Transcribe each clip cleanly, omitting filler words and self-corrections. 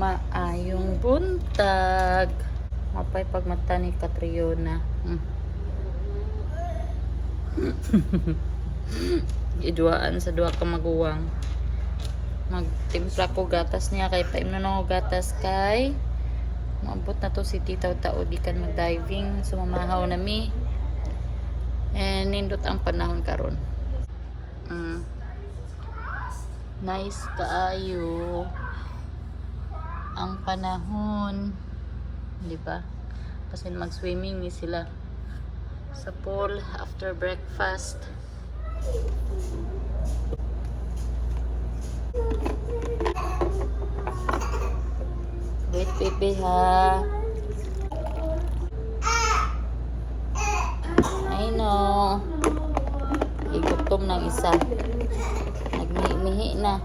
Maayong buntag. Mapay pagmata ni Catriona. Iduaan sa duha ka maguwang. Magtimpla ko gatas niya kay paimno na ko gatas kay maabot na to si titaw tao di kan mag-diving sumamahaw na mi. And nindot ang panahon karon. Nice kaayo ang panahon, di ba? Kasi mag-swimming ni sila sa pool after breakfast. Wait, baby, ha? I know. Igutom ng isa. Nagmihi-mihi na.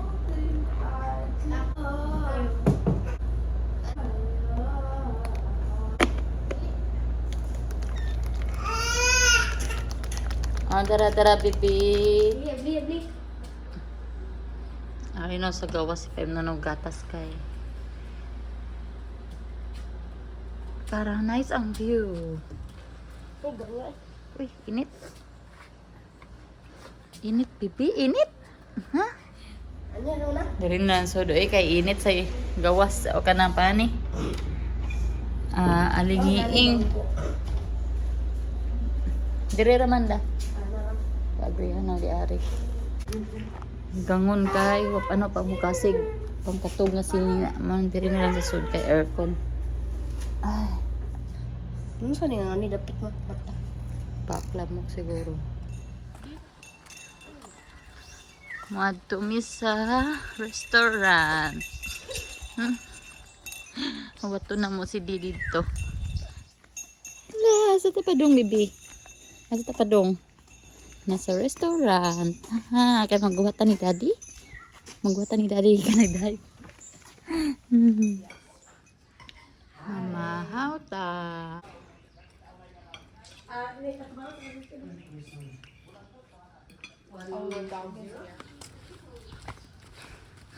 Oh, dara-dara, baby. Ay, no, sa gawas si Pem na gatas kay. Parang nice ang view. Uy, init. Init, pipi, init. Ha? Dari na, so doon kay init sa gawas o kanang pani. Alingiing. Dire raman da. Pagrihan na di ari. Gangon kay, ano pa mo kasig. Pangkatog nga sila man dire na lang sa sud kay aircon. Ay. Ano sa nga ni dapat mo? Bakla mo siguro. Madto mi sa restaurant. Wato na mo si Didi dito. Wala, sa tapadong bibi. Sa tapadong. Nasa restaurant. Kaya magbuhatan ni Daddy. Magbuhatan ni Daddy ka nag-dive. Mamahaw ta.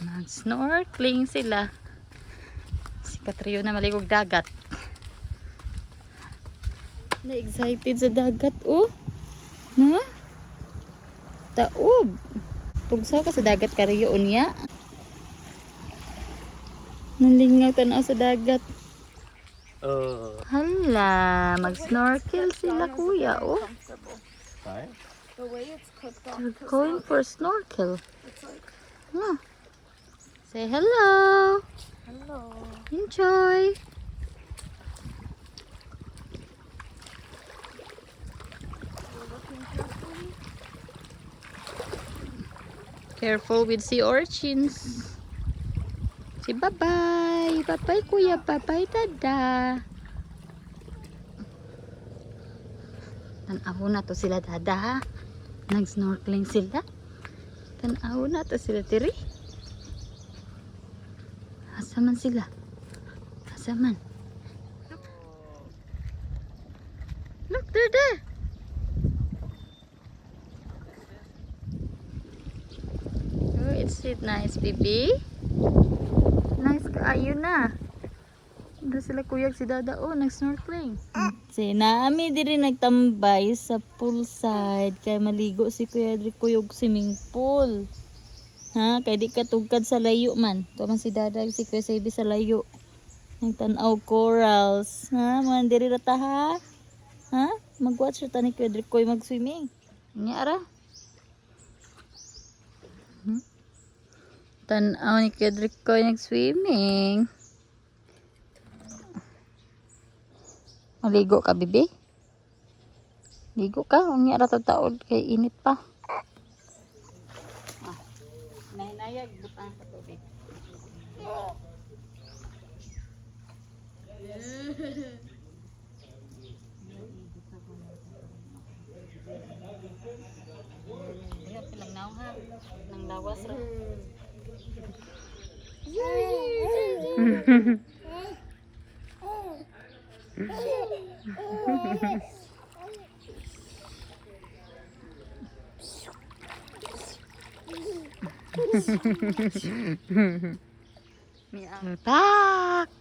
Mag-snorkeling sila. Si Catriona maligog dagat. Na-excited sa dagat, oh. Na? Taob. Tugsaw ka sa dagat kariyo unya. Nalingaw tanaw sa dagat. Hala, mag-snorkel sila kuya, oh. The way it's cooked off. They're going for a snorkel. Huh. Say hello. Hello. Enjoy. Careful with sea urchins. Say bye-bye. Bye-bye kuya. Bye-bye dada. Tanaw na to sila dada ha. Nag-snorkeling sila. Tanaw na to sila tiri. Asaman sila. Asaman. Look, they're there. Oh, it's it nice, baby. Nice kaayo na. Doon sila kuyag si Dada. Oh, nag-snorkeling. Si Nami diri nagtambay sa poolside. Kaya maligo si Kuya Dri kuyog swimming pool. Ha? Kaya di katugkad sa layo man. Ito man si Dada si Kuya Sabi sa layo. Nagtanaw corals. Ha? Man diri rata ha? Ha? Mag-watch rata ni Kuya Dri koy mag-swimming. Nyara? Tanaw ni Kuya Dri koy nag-swimming. Maligo ka, bibi? Ligo ka? Unya rato taod kay init pa. Nahinayag butang sa tubig. Ayun, pilang naw ha. Nang lawas ra. Meow. We're back!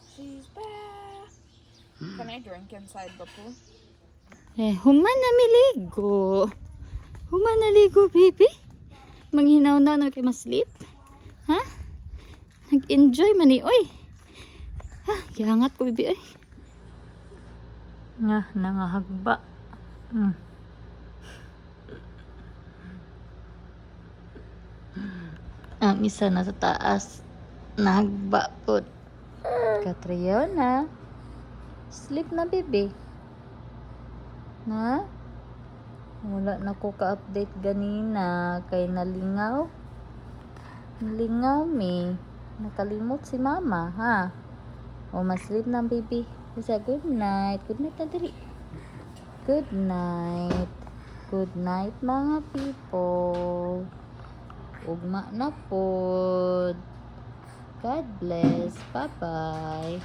She's back. Can I drink inside the pool? Human na miligo. Human na ligo, baby. Manghinaw na kay maslip. Ha? Nag-enjoy man ni, oy. Ha, giangat ko, baby, oy. Nga, nangahagba. Ang isa na sa taas. Nahagba po. Catriona. Sleep na, baby. Na? Wala na ko ka-update ganina. Kay nalingaw. Nalingaw, me. Nakalimot si mama, ha? O, ma-sleep na, baby. Kasi good night. Good night na diri. Good night. Good night, mga people. Ugma na po. God bless. Bye-bye.